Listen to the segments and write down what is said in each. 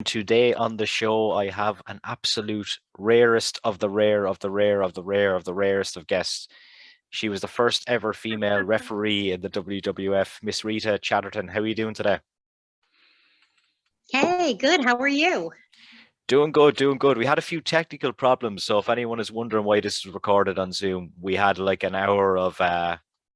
Today on the show, I have an absolute rarest of the rare of the rare of the rare of the rarest of guests. She was the first ever female referee in the WWF, Miss Rita Chatterton. How are you doing today? Hey, good. How are you? Doing good, doing good. We had a few technical problems, so if anyone is wondering why this is recorded on Zoom, we had like an hour of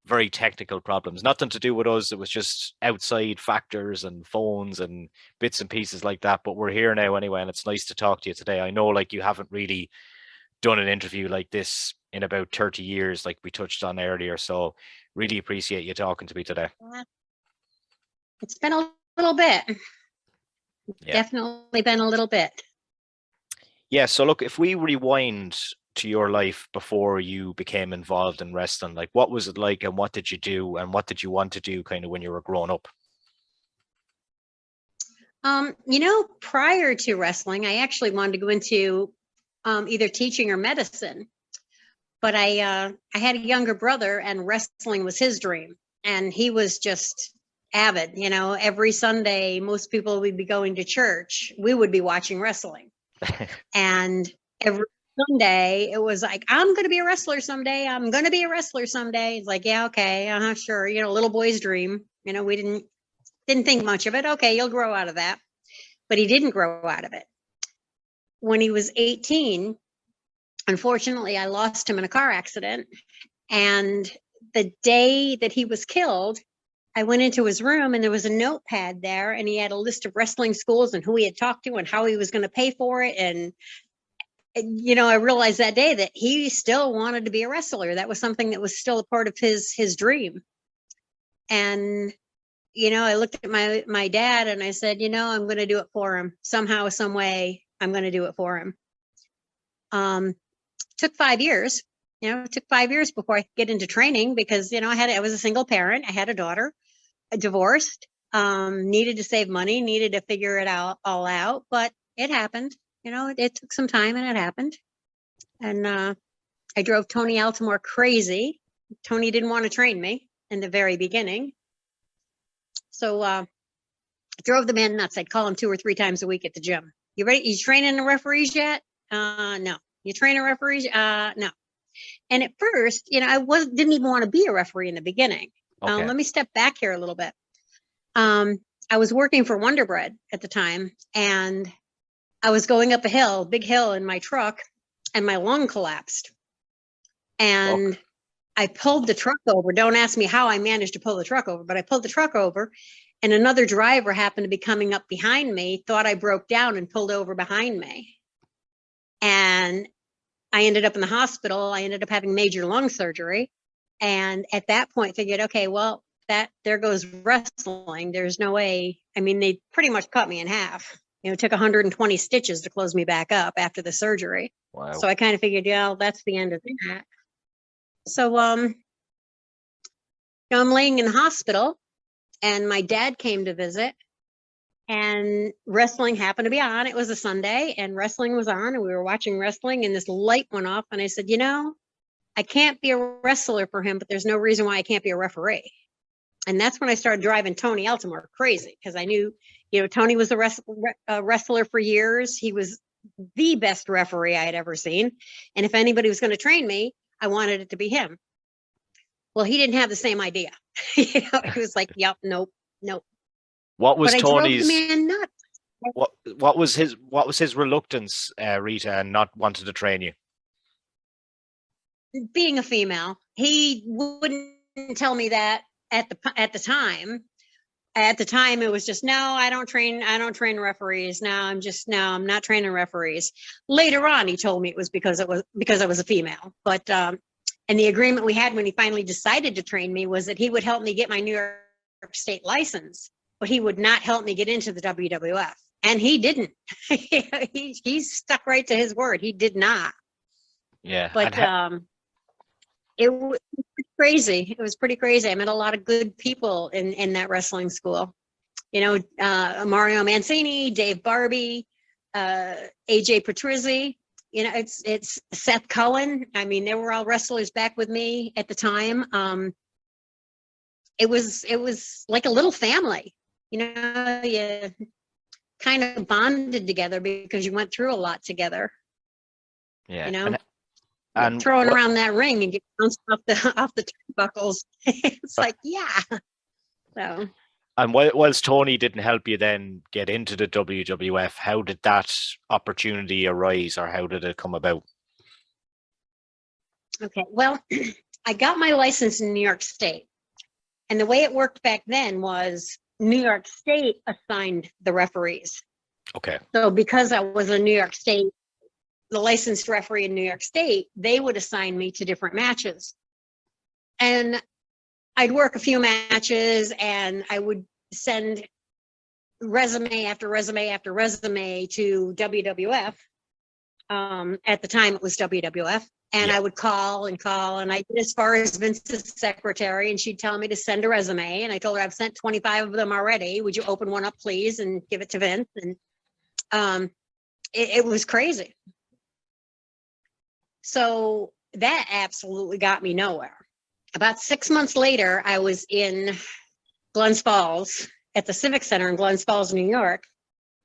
very technical problems. Nothing to do with us. It was just outside factors and phones and bits and pieces like that. But we're here now anyway, and it's nice to talk to you today. I know like you haven't really done an interview like this in about 30 years, like we touched on earlier. So really appreciate you talking to me today. It's been a little bit. Yeah. Definitely been a little bit. Yeah, so look, if we rewind to your life before you became involved in wrestling, like what was it like and what did you do and what did you want to do kind of when you were growing up? Prior to wrestling, I actually wanted to go into either teaching or medicine, but I had a younger brother and wrestling was his dream, and he was just avid. Every Sunday, most people would be going to church. We would be watching wrestling. And every Sunday, it was like, I'm going to be a wrestler someday. I'm going to be a wrestler someday. It's like, yeah, okay, sure. Little boy's dream. We didn't think much of it. Okay, you'll grow out of that. But he didn't grow out of it. When he was 18, unfortunately, I lost him in a car accident. And the day that he was killed, I went into his room and there was a notepad there, and he had a list of wrestling schools and who he had talked to and how he was going to pay for it. And I realized that day that he still wanted to be a wrestler. That was something that was still a part of his dream. And I looked at my dad and I said, I'm going to do it for him somehow, some way. I'm going to do it for him. Took 5 years. It took 5 years before I could get into training because I was a single parent. I had a daughter, divorced, needed to save money, needed to figure it all out, but it happened. It took some time and it happened. And I drove Tony Altimore crazy. Tony didn't want to train me in the very beginning. So I drove the man nuts. I'd call him 2 or 3 times a week at the gym. You ready? You training the referees yet? No. You training referees? No. And at first, I didn't even want to be a referee in the beginning. Okay. Let me step back here a little bit. I was working for Wonder Bread at the time, and I was going up a hill, big hill in my truck, and my lung collapsed. And I pulled the truck over. Don't ask me how I managed to pull the truck over, but I pulled the truck over, and another driver happened to be coming up behind me, thought I broke down and pulled over behind me. And I ended up in the hospital. I ended up having major lung surgery. And at that point figured, okay, well, there goes wrestling. There's no way. I mean, they pretty much cut me in half. It took 120 stitches to close me back up after the surgery. Wow. So I kind of figured, that's the end of that. So, I'm laying in the hospital and my dad came to visit, and wrestling happened to be on. It was a Sunday and wrestling was on, and we were watching wrestling, and this light went off, and I said, I can't be a wrestler for him, but there's no reason why I can't be a referee. And that's when I started driving Tony Altimore crazy, because I knew, Tony was a wrestler for years. He was the best referee I had ever seen. And if anybody was going to train me, I wanted it to be him. Well, he didn't have the same idea. He was like, yep, nope. What was but Tony's? I drove the man nuts. What was his reluctance, Rita, and not wanting to train you? Being a female, he wouldn't tell me that at the time. At the time, it was just, no, I don't train referees. No, I'm not training referees. Later on, he told me it was because I was a female. But and the agreement we had when he finally decided to train me was that he would help me get my New York State license, but he would not help me get into the WWF. And he didn't. he stuck right to his word. He did not. Yeah. But it was crazy. It was pretty crazy. I met a lot of good people in that wrestling school. Mario Mancini, Dave Barbie, AJ Patrizzi. It's Seth Cohen. I mean, they were all wrestlers back with me at the time. It was like a little family. You kind of bonded together because you went through a lot together. Yeah. You know, And throwing around that ring and get bounced off the turnbuckles. It's like, yeah. So. And whilst Tony didn't help you then get into the WWF, how did that opportunity arise, or how did it come about? Okay, well, I got my license in New York State. And the way it worked back then was New York State assigned the referees. Okay. So because I was a New York State, the licensed referee in New York State, they would assign me to different matches. And I'd work a few matches and I would send resume after resume after resume to WWF. At the time it was WWF. And I would call and I did as far as Vince's secretary, and she'd tell me to send a resume. And I told her I've sent 25 of them already. Would you open one up, please, and give it to Vince? And it was crazy. So that absolutely got me nowhere. About 6 months later, I was in Glens Falls at the Civic Center in Glens Falls, New York.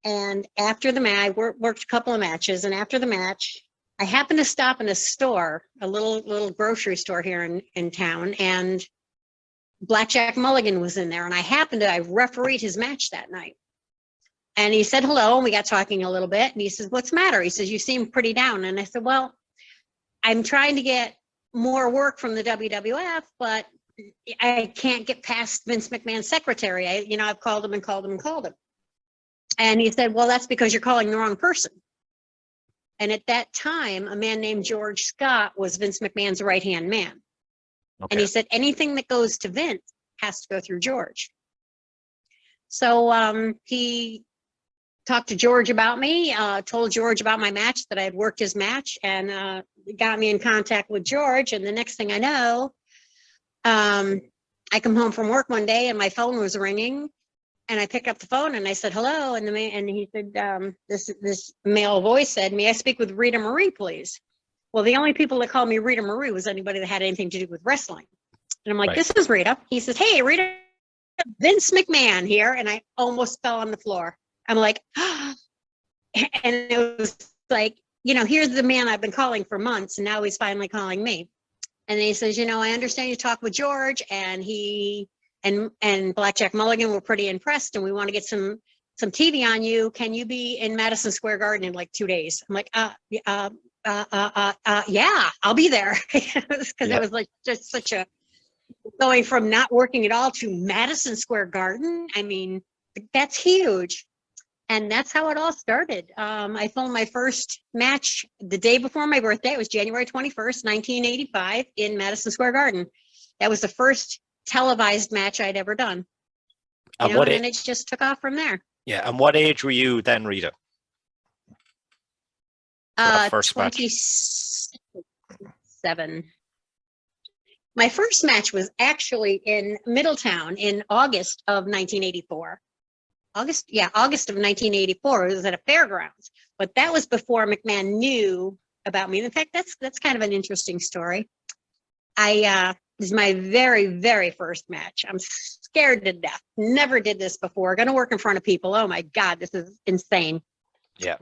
And after the match, I worked a couple of matches. And after the match, I happened to stop in a store, a little grocery store here in town, and Blackjack Mulligan was in there. And I refereed his match that night. And he said hello, and we got talking a little bit. And he says, "What's the matter?" He says, "You seem pretty down." And I said, "Well, I'm trying to get more work from the WWF, but I can't get past Vince McMahon's secretary. I've called him and called him and called him." And he said, "Well, that's because you're calling the wrong person." And at that time, a man named George Scott was Vince McMahon's right-hand man. Okay. And he said, anything that goes to Vince has to go through George. So he talked to George about me, told George about my match, that I had worked his match, and got me in contact with George. And the next thing I know, I come home from work one day and my phone was ringing. And I picked up the phone and I said, hello. And he said, this male voice said, "May I speak with Rita Marie, please?" Well, the only people that called me Rita Marie was anybody that had anything to do with wrestling. And I'm like, "This is Rita." He says, "Hey, Rita, Vince McMahon here." And I almost fell on the floor. I'm like, and it was like, here's the man I've been calling for months, and now he's finally calling me. And he says, "I understand you talked with George, and he and Blackjack Mulligan were pretty impressed, and we want to get some TV on you. Can you be in Madison Square Garden in like 2 days?" I'm like, yeah, I'll be there. Because it was like just such a, going from not working at all to Madison Square Garden. I mean, that's huge. And that's how it all started. I filmed my first match the day before my birthday. It was January 21st, 1985 in Madison Square Garden. That was the first televised match I'd ever done. And then it just took off from there. Yeah. And what age were you then, Rita? First 27. My first match was actually in Middletown in August of 1984. August of 1984. It was at a fairgrounds, but that was before McMahon knew about me. In fact, that's kind of an interesting story. This is my very, very first match. I'm scared to death. Never did this before. Going to work in front of people. Oh my God, this is insane. Yeah.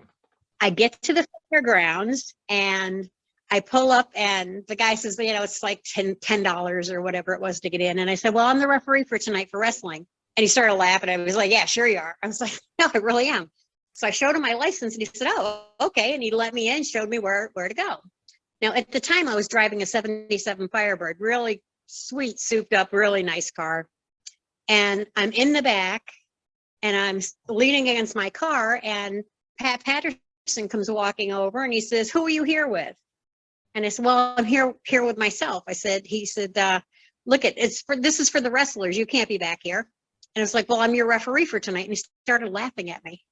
I get to the fairgrounds and I pull up and the guy says, it's like $10 or whatever it was to get in. And I said, "Well, I'm the referee for tonight for wrestling." And he started laughing. I was like, "Yeah, sure you are." I was like, "No, I really am." So I showed him my license and he said, "Oh, okay." And he let me in, showed me where to go. Now, at the time, I was driving a 77 Firebird, really sweet, souped up, really nice car. And I'm in the back and I'm leaning against my car, and Pat Patterson comes walking over and he says, "Who are you here with?" And I said, "Well, I'm here with myself." He said, "Look, this is for the wrestlers. You can't be back here." And it's like, "Well, I'm your referee for tonight." And he started laughing at me.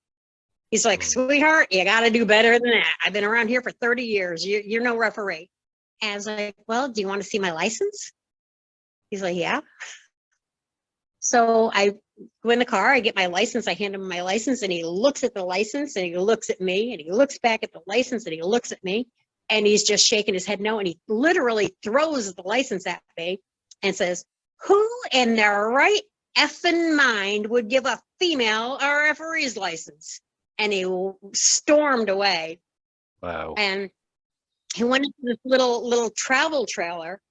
He's like, "Sweetheart, you got to do better than that. I've been around here for 30 years. You're no referee." And I was like, "Well, do you want to see my license?" He's like, "Yeah." So I go in the car, I get my license, I hand him my license, and he looks at the license and he looks at me and he looks back at the license and he looks at me, and he's just shaking his head no. And he literally throws the license at me and says, "Who in their right effing mind would give a female a referee's license?" and he stormed away. Wow. And he went into this little travel trailer,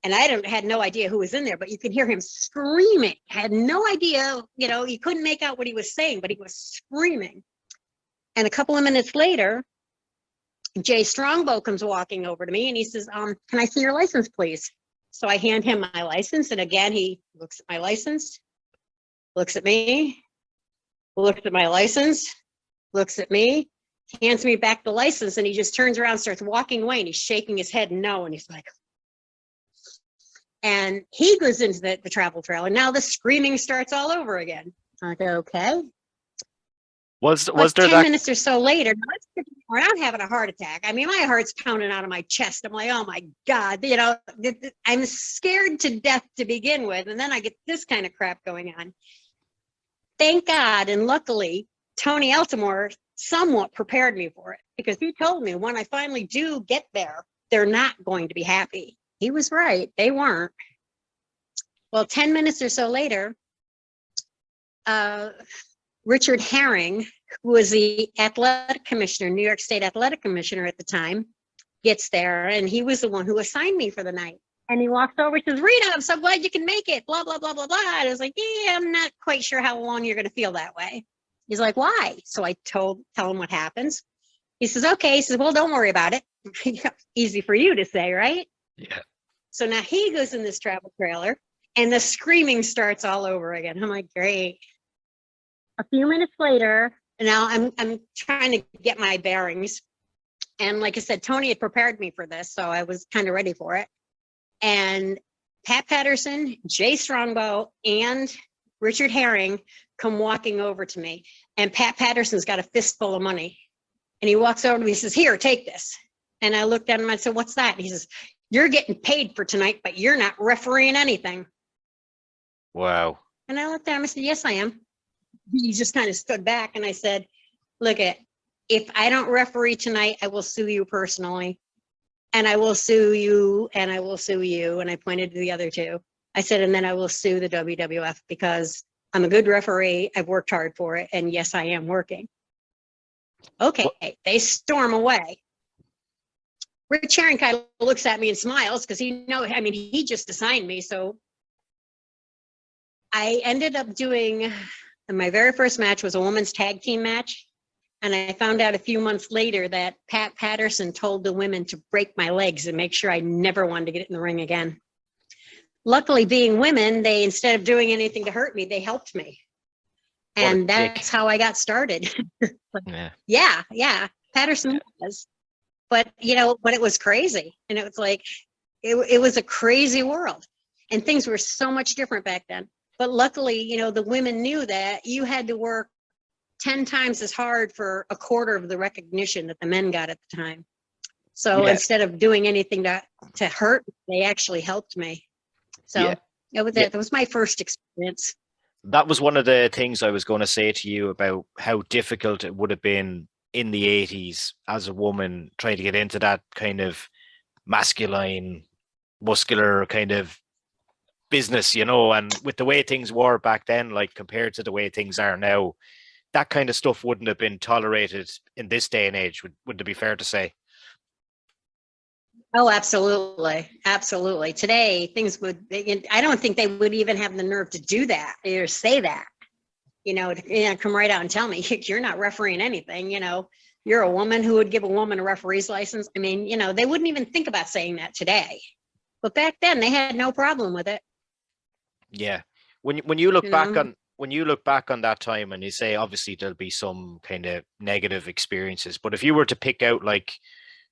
and I had no idea who was in there, but you could hear him screaming. I had no idea, you couldn't make out what he was saying, but he was screaming. And a couple of minutes later, Jay Strongbow comes walking over to me and he says, can I see your license, please? So I hand him my license. And again, he looks at my license, looks at me, looks at my license, looks at me, hands me back the license, and he just turns around, starts walking away, and he's shaking his head no. And he's like, and he goes into the travel trailer. Now the screaming starts all over again. I go, okay. Was there 10 that minutes or so later, I'm having a heart attack. I mean, my heart's pounding out of my chest. I'm like, oh my God, I'm scared to death to begin with. And then I get this kind of crap going on. Thank God. And luckily, Tony Altimore somewhat prepared me for it, because he told me when I finally do get there, they're not going to be happy. He was right. They weren't. Well, 10 minutes or so later, Richard Herring, who was the athletic commissioner, New York State athletic commissioner at the time, gets there, and he was the one who assigned me for the night. And he walks over and says, Rita, I'm so glad you can make it, blah, blah, blah, blah, blah. And I was like, yeah, I'm not quite sure how long you're going to feel that way. He's like, why? So I tell him what happens. He says, okay. He says, well, don't worry about it. Easy for you to say, right? Yeah. So now he goes in this travel trailer, and the screaming starts all over again. I'm like, great. A few minutes later, now I'm trying to get my bearings. And like I said, Tony had prepared me for this, so I was kind of ready for it. And Pat Patterson, Jay Strongbow, and Richard Herring come walking over to me. And Pat Patterson's got a fistful of money. And he walks over to me and says, here, take this. And I looked at him and I said, what's that? He says, you're getting paid for tonight, but you're not refereeing anything. Wow. And I looked at him and said, yes, I am. He just kind of stood back, and I said, look, if I don't referee tonight, I will sue you personally. And I will sue you, and I will sue you. And I pointed to the other two. I said, and then I will sue the WWF, because I'm a good referee. I've worked hard for it. And yes, I am working. Okay, they storm away. Rich Herring kind of looks at me and smiles, because he just assigned me. So I ended up doing, my very first match was a women's tag team match. And I found out a few months later that Pat Patterson told the women to break my legs and make sure I never wanted to get in the ring again. Luckily, being women, they, instead of doing anything to hurt me, they helped me. And that's how I got started. Yeah. Patterson was. But, but it was crazy. And it was like, it was a crazy world. And things were so much different back then. But luckily, the women knew that you had to work 10 times as hard for a quarter of the recognition that the men got at the time. So instead of doing anything to hurt, they actually helped me. So that was my first experience. That was one of the things I was going to say to you about how difficult it would have been in the 80s as a woman trying to get into that kind of masculine, muscular kind of business, and with the way things were back then, like compared to the way things are now, that kind of stuff wouldn't have been tolerated in this day and age. Would it be fair to say? Oh, absolutely. Absolutely. Today, things I don't think they would even have the nerve to do that or say that, come right out and tell me you're not refereeing anything. You're a woman. Who would give a woman a referee's license? I mean, they wouldn't even think about saying that today. But back then they had no problem with it. Yeah. When you look back on that time, and you say obviously there'll be some kind of negative experiences, but if you were to pick out, like,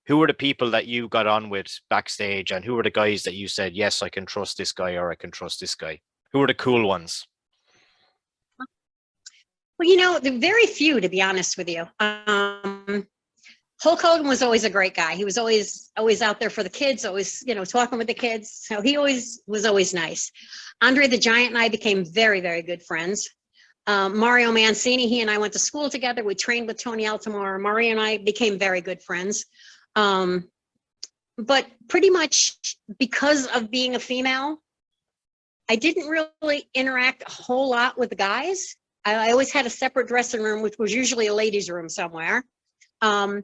who were the people that you got on with backstage, and who were the guys that you said, yes, I can trust this guy, or I can trust this guy? Who were the cool ones? Well, the very few, to be honest with you. Hulk Hogan was always a great guy. He was always out there for the kids, always, talking with the kids. So he was always nice. Andre the Giant and I became very, very good friends. Mario Mancini, he and I went to school together. We trained with Tony Altimore. Mario and I became very good friends. But pretty much because of being a female, I didn't really interact a whole lot with the guys. I always had a separate dressing room, which was usually a ladies' room somewhere. Most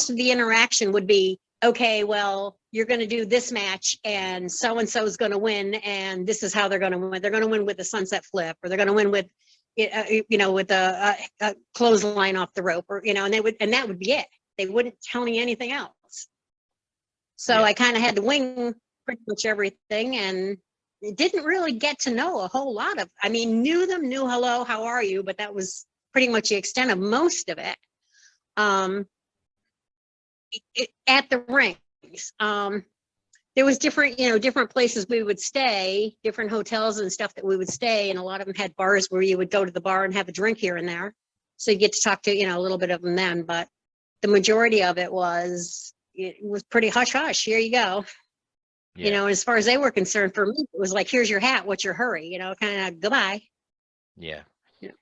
of the interaction would be, okay, well, you're going to do this match and so-and-so is going to win. And this is how they're going to win. They're going to win with a sunset flip, or they're going to win with, with a clothesline off the rope, or, and that would be it. They wouldn't tell me anything else. So I kind of had to wing pretty much everything, and didn't really get to know a whole lot of, knew them, knew hello, how are you? But that was pretty much the extent of most of it. At the rings, there was different places we would stay, different hotels and stuff that we would stay. And a lot of them had bars where you would go to the bar and have a drink here and there. So you get to talk to, a little bit of them then, but the majority of it was pretty hush hush. Here you go. Yeah. As far as they were concerned, for me, it was like, here's your hat. What's your hurry? Kind of goodbye. Yeah.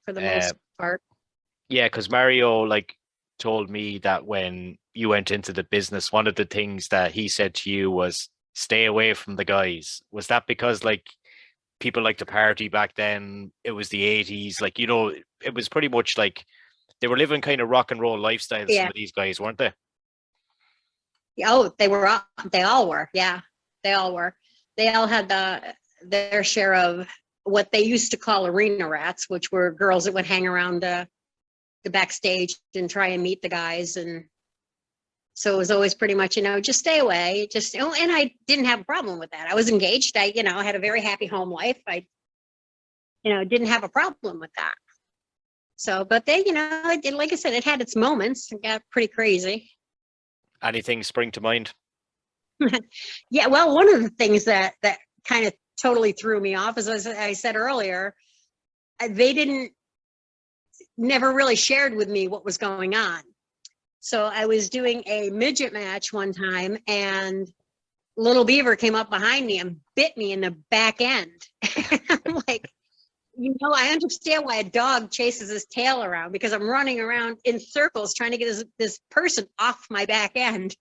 For the most part. Yeah. Because Mario, told me that when you went into the business, one of the things that he said to you was stay away from the guys. Was that because people liked to party back then? It was the 80s. It was pretty much they were living kind of rock and roll lifestyles. Yeah. Some of these guys, weren't they? Oh, they all were. Yeah, they all were. They all had their share of what they used to call arena rats, which were girls that would hang around the backstage and try and meet the guys. And so it was always pretty much, just stay away. And I didn't have a problem with that. I was engaged. I had a very happy home life. I, didn't have a problem with that. So, but they, like I said, it had its moments. It got pretty crazy. Anything spring to mind? Yeah, well, one of the things that kind of totally threw me off is, as I said earlier, they never really shared with me what was going on. So I was doing a midget match one time, and Little Beaver came up behind me and bit me in the back end. I'm like, I understand why a dog chases his tail around, because I'm running around in circles trying to get this person off my back end.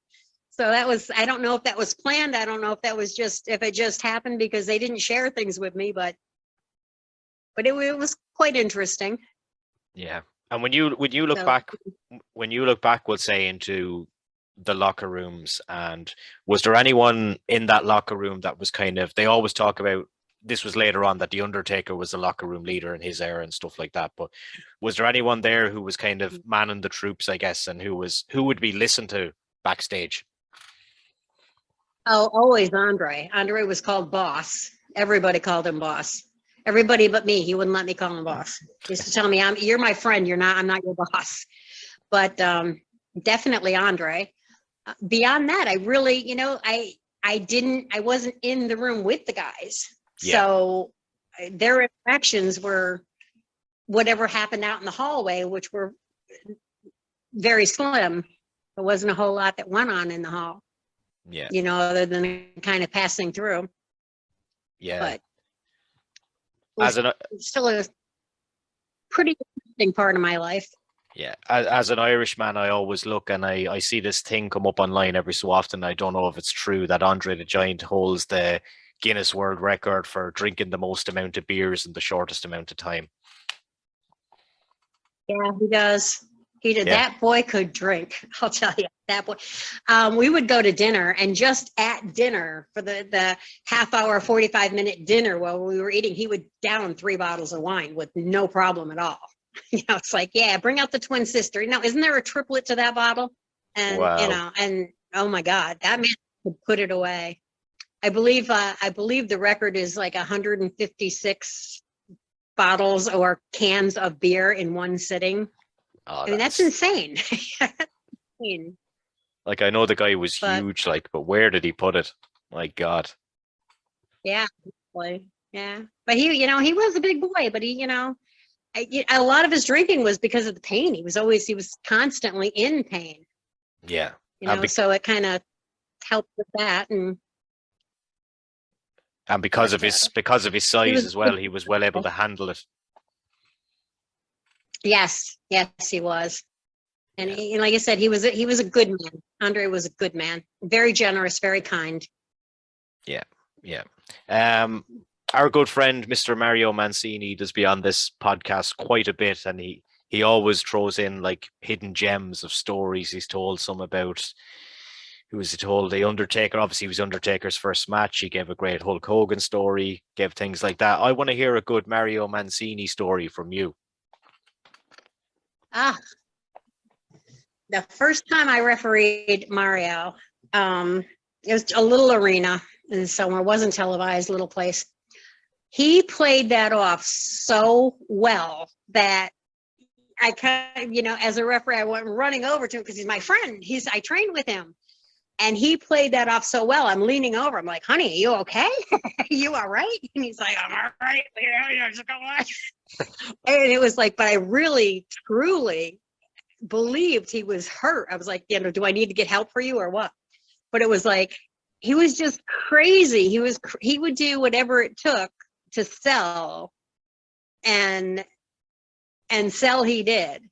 So that was, I don't know if that was planned. I don't know if that was if it just happened because they didn't share things with me, but it was quite interesting. Yeah. And when you look back, we'll say, into the locker rooms, and was there anyone in that locker room that was they always talk about, this was later on, that the Undertaker was the locker room leader in his era and stuff like that, but was there anyone there who was kind of manning the troops, I guess, and who would be listened to backstage? Oh, always Andre. Andre was called Boss. Everybody called him Boss. Everybody but me. He wouldn't let me call him boss. He used to tell me, you're my friend. I'm not your boss. But definitely Andre. Beyond that, I really, I wasn't in the room with the guys. Yeah. So their interactions were whatever happened out in the hallway, which were very slim. There wasn't a whole lot that went on in the hall. Yeah. Other than kind of passing through. Yeah. But it's still a pretty interesting part of my life. Yeah, as an Irishman, I always look and I see this thing come up online every so often. I don't know if it's true that Andre the Giant holds the Guinness World Record for drinking the most amount of beers in the shortest amount of time. Yeah, he does. He did. Yeah. That boy could drink. I'll tell you, that boy. We would go to dinner, and just at dinner, for the half hour, 45-minute dinner while we were eating, he would down 3 bottles of wine with no problem at all. It's like, yeah, bring out the twin sister. Isn't there a triplet to that bottle? And wow. And oh my God, that man could put it away. I believe the record is 156 bottles or cans of beer in one sitting. Oh, that's insane. I know the guy was huge, but where did he put it? My God. Yeah, yeah. But he was a big boy. But he, a lot of his drinking was because of the pain. He was constantly in pain. Yeah. So it kind of helped with that, and because of his size as well, he was well able to handle it. Yes, he was. And he, like I said, he was a good man. Andre was a good man, very generous, very kind. Yeah. our good friend Mr. Mario Mancini does be on this podcast quite a bit, and he always throws in like hidden gems of stories he's told. Some about who was he told the Undertaker. Obviously, it was Undertaker's first match. He gave a great Hulk Hogan story, gave things like that. I want to hear a good Mario Mancini story from you. Ah, the first time I refereed Mario, it was a little arena and somewhere, wasn't televised, little place. He played that off so well that I kind of, as a referee, I went running over to him because he's my friend. I trained with him. And he played that off so well. I'm leaning over. I'm like, honey, are you okay? You all right? And he's like, I'm all right. Yeah, just go on. And it was like, but I really, truly believed he was hurt. I was like, do I need to get help for you or what? But it was like, he was just crazy. He would do whatever it took to sell, and sell he did.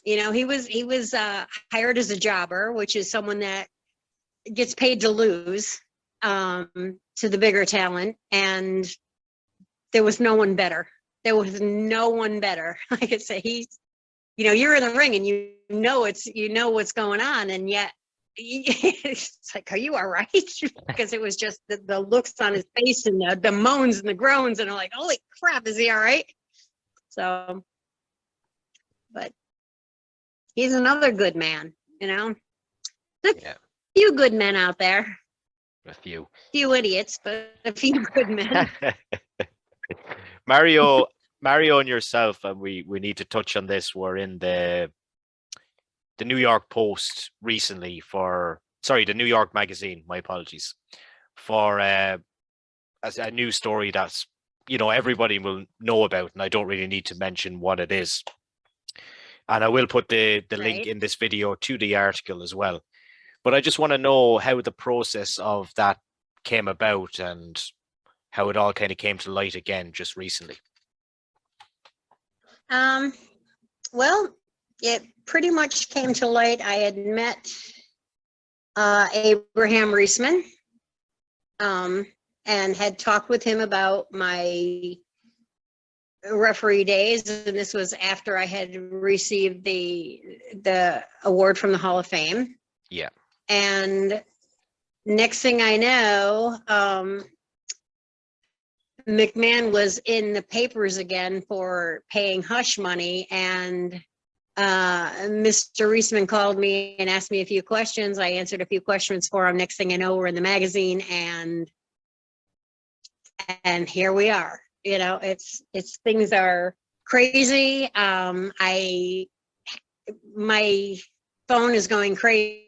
He was hired as a jobber, which is someone that gets paid to lose to the bigger talent, and there was no one better. Like I say, you're in the ring and what's going on, and yet it's like, are you all right? Because it was just the looks on his face and the moans and the groans, and I'm like, holy crap, is he all right? So, but he's another good man, Yeah. Few good men out there. A few idiots, but a few good men. Mario and yourself, and we need to touch on this. We're in the New York Post recently the New York Magazine, my apologies, for as a news story that's everybody will know about, and I don't really need to mention what it is. And I will put the link in this video to the article as well. But I just want to know how the process of that came about and how it all kind of came to light again just recently. Well, it pretty much came to light. I had met Abraham Reisman and had talked with him about my referee days, and this was after I had received the award from the Hall of Fame. Yeah. And next thing I know, McMahon was in the papers again for paying hush money, and Mr. Reisman called me and asked me a few questions. I answered a few questions for him. Next thing I know, we're in the magazine, and here we are. It's things are crazy. My phone is going crazy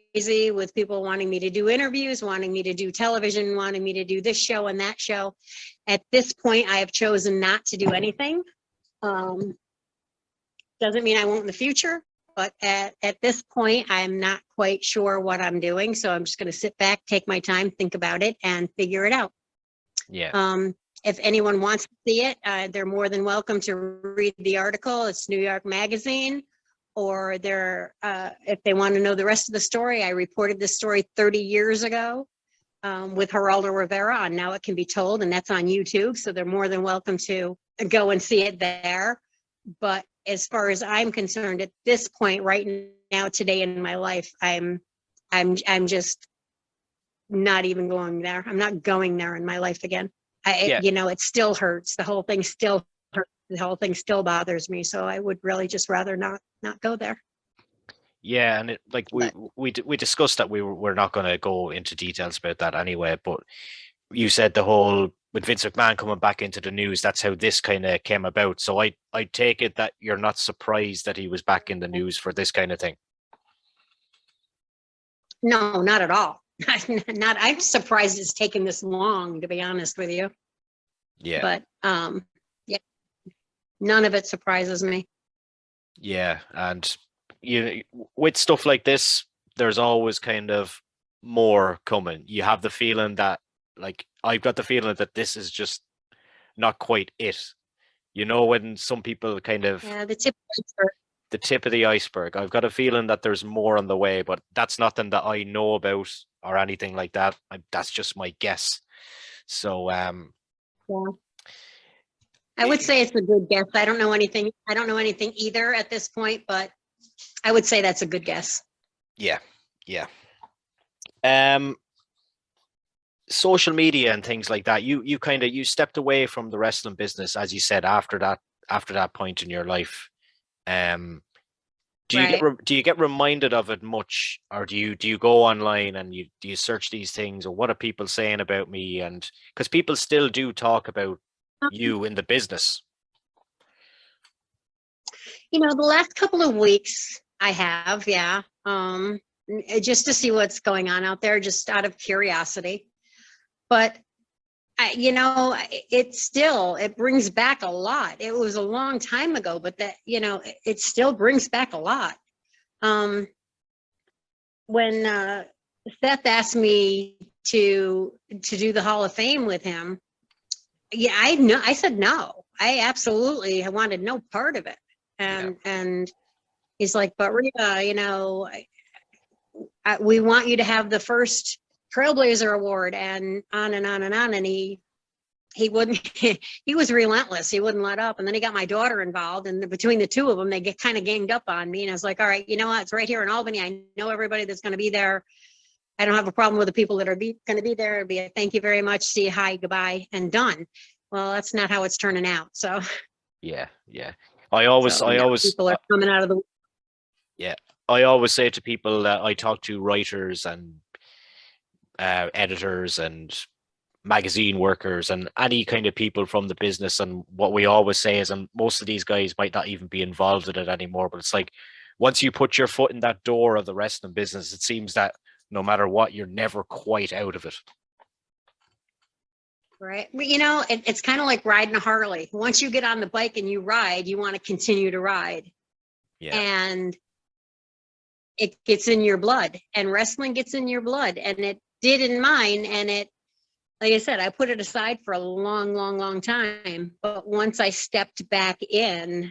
with people wanting me to do interviews, wanting me to do television, wanting me to do this show and that show. At this point, I have chosen not to do anything. Doesn't mean I won't in the future, but at this point, I'm not quite sure what I'm doing. So I'm just going to sit back, take my time, think about it, and figure it out. Yeah. If anyone wants to see it, they're more than welcome to read the article. It's New York Magazine. Or if they want to know the rest of the story, I reported this story 30 years ago with Geraldo Rivera on Now It Can Be Told, and that's on YouTube. So they're more than welcome to go and see it there. But as far as I'm concerned, at this point, right now, today in my life, I'm just not even going there. I'm not going there in my life again. It still hurts. The whole thing still hurts. The whole thing still bothers me. So I would really just rather not go there. Yeah, and we discussed that we're not going to go into details about that anyway. But you said the whole with Vince McMahon coming back into the news, that's how this kind of came about. So I take it that you're not surprised that he was back in the news for this kind of thing. No, not at all. Not. I'm surprised it's taken this long, to be honest with you. Yeah. But yeah, none of it surprises me. Yeah, and with stuff like this, there's always kind of more coming. You have the feeling that, like, I've got the feeling that this is just not quite it. When some people kind of the tip of the iceberg. The tip of the iceberg. I've got a feeling that there's more on the way, but that's nothing that I know about or anything like that. That's just my guess. So Yeah. I would say it's a good guess. I don't know anything. I don't know anything either at this point, but I would say that's a good guess. Yeah, yeah. Social media and things like that. You kind of you stepped away from the wrestling business, as you said, after that point in your life. Do you Right. do you get reminded of it much, or do you go online and do you search these things, or what are people saying about me? And because people still do talk about you in the business. You know, the last couple of weeks I have, yeah. Just to see what's going on out there, just out of curiosity. But you know, it brings back a lot. It was a long time ago, but that, you know, it still brings back a lot. When Seth asked me to do the Hall of Fame with him, yeah, I said no. I absolutely wanted no part of it. And he's like, but Rita, you know, we want you to have the first Trailblazer Award, and on and on and on. And he wouldn't, he was relentless. He wouldn't let up. And then he got my daughter involved, and between the two of them, they get kind of ganged up on me. And I was like, all right, you know what? It's right here in Albany. I know everybody that's going to be there. I don't have a problem with the people that are going to be there. It'll be a thank you very much, see you, hi, goodbye, and done. Well, that's not how it's turning out. So yeah. I always people are coming out of the. Yeah, I always say to people that I talk to, writers and editors and magazine workers and any kind of people from the business, and what we always say is, and most of these guys might not even be involved in it anymore, but it's like, once you put your foot in that door of the wrestling business, it seems that no matter what, you're never quite out of it. Right. You know, it's kind of like riding a Harley. Once you get on the bike and you ride, you want to continue to ride. Yeah. And it gets in your blood, and wrestling gets in your blood, and it did in mine. And it, like I said, I put it aside for a long time. But once I stepped back in,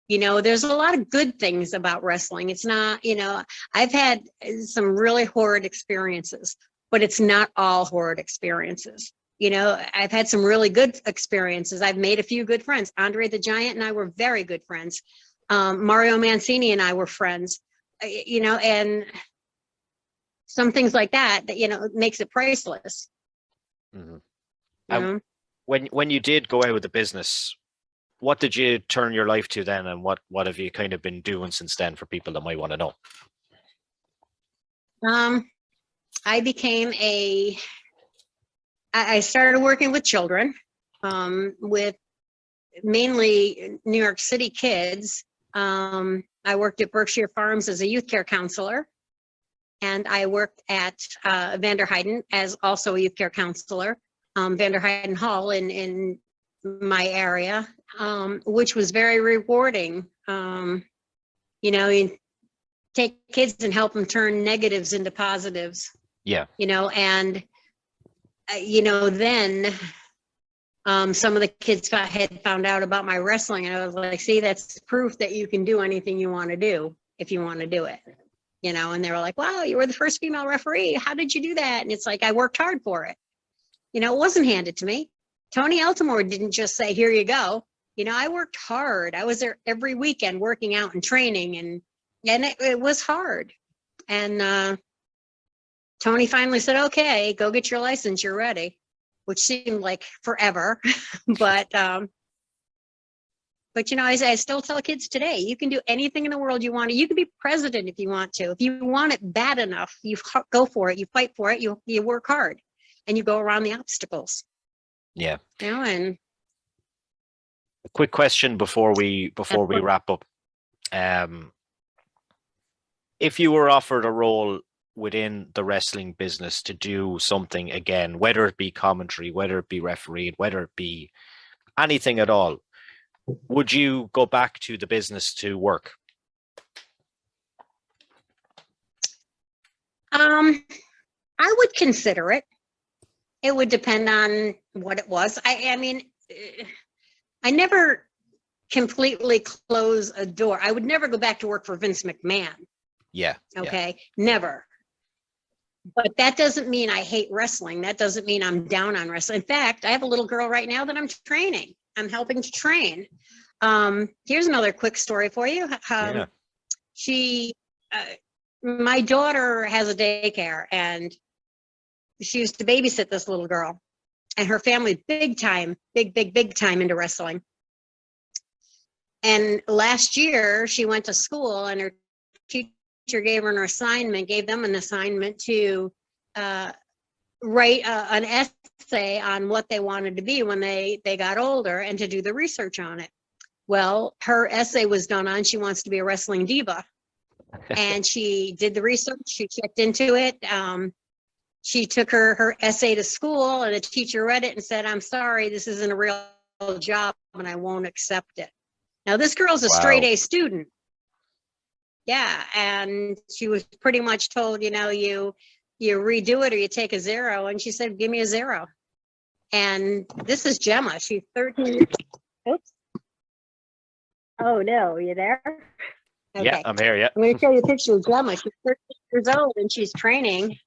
you know, there's a lot of good things about wrestling. It's not, you know, I've had some really horrid experiences, but it's not all horrid experiences. You know, I've had some really good experiences. I've made a few good friends. Andre the Giant and I were very good friends. Mario Mancini and I were friends, you know, and some things like that, you know, makes it priceless. Mm-hmm. You know? When you did go out of the business, what did you turn your life to then, and what have you kind of been doing since then for people that might want to know? I started working with children, with mainly New York City kids. I worked at Berkshire Farms as a youth care counselor, and I worked at Vanderheiden as also a youth care counselor, Vanderheiden Hall in my area, which was very rewarding. You know, you take kids and help them turn negatives into positives. Yeah. You know, and you know, then some of the kids had found out about my wrestling, and I was like, see, that's proof that you can do anything you want to do if you want to do it. You know, and they were like, wow, you were the first female referee. How did you do that? And it's like, I worked hard for it. You know, it wasn't handed to me. Tony Altimore didn't just say, here you go. You know, I worked hard. I was there every weekend working out and training, and it was hard. And Tony finally said, okay, go get your license. You're ready, which seemed like forever. But, you know, I still tell kids today, you can do anything in the world you want to. You can be president if you want to. If you want it bad enough, you go for it. You fight for it. You work hard, and you go around the obstacles. Yeah. You know, and a quick question before we wrap up. If you were offered a role within the wrestling business to do something again, whether it be commentary, whether it be refereeing, whether it be anything at all, would you go back to the business to work? I would consider it. It would depend on what it was. I mean, I never completely close a door. I would never go back to work for Vince McMahon. Yeah. Okay. Yeah. Never. But that doesn't mean I hate wrestling. That doesn't mean I'm down on wrestling. In fact, I have a little girl right now that I'm training. I'm helping to train. Here's another quick story for you. Yeah. My daughter has a daycare, and she used to babysit this little girl, and her family big time into wrestling. And last year she went to school, and her teacher gave them an assignment to write an essay on what they wanted to be when they got older, and to do the research on it. Well, her essay was done on she wants to be a wrestling diva. And she did the research, she checked into it. She took her essay to school, and the teacher read it and said, "I'm sorry, this isn't a real job and I won't accept it." Now, this girl's a straight A student. Yeah, and she was pretty much told, you redo it or you take a 0. And she said, "Give me a 0." And this is Gemma. She's 13. Oops. Oh, no, you there? Okay. Yeah, I'm here. Yeah. I'm going to show you a picture of Gemma. She's 13 years old and she's training.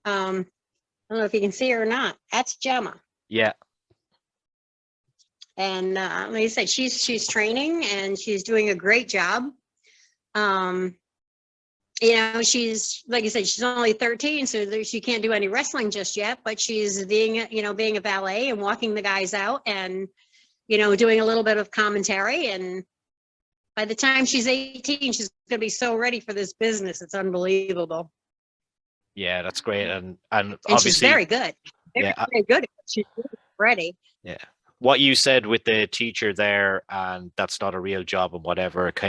I don't know if you can see her or not. That's Gemma. Yeah. And like I said, she's training and she's doing a great job. She's, like I said, she's only 13, so she can't do any wrestling just yet, but she's being a valet and walking the guys out, and doing a little bit of commentary. And by the time she's 18, she's going to be so ready for this business. It's unbelievable. Yeah, that's great. And obviously she's very good. Very good. She's ready. Yeah. What you said with the teacher there, and that's not a real job and whatever, it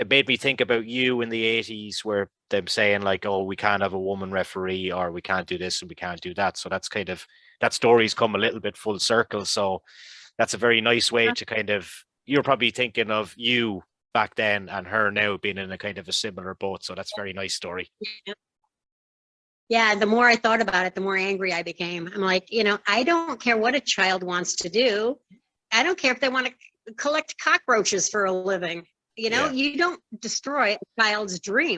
made me think about you in the 80s, where them saying like, "Oh, we can't have a woman referee, or we can't do this and we can't do that." So that's that story's come a little bit full circle. So that's a very nice way to you're probably thinking of you back then and her now being in a kind of a similar boat. So that's a very nice story. Yeah, the more I thought about it, the more angry I became. I'm like, I don't care what a child wants to do. I don't care if they want to collect cockroaches for a living. You don't destroy a child's dream.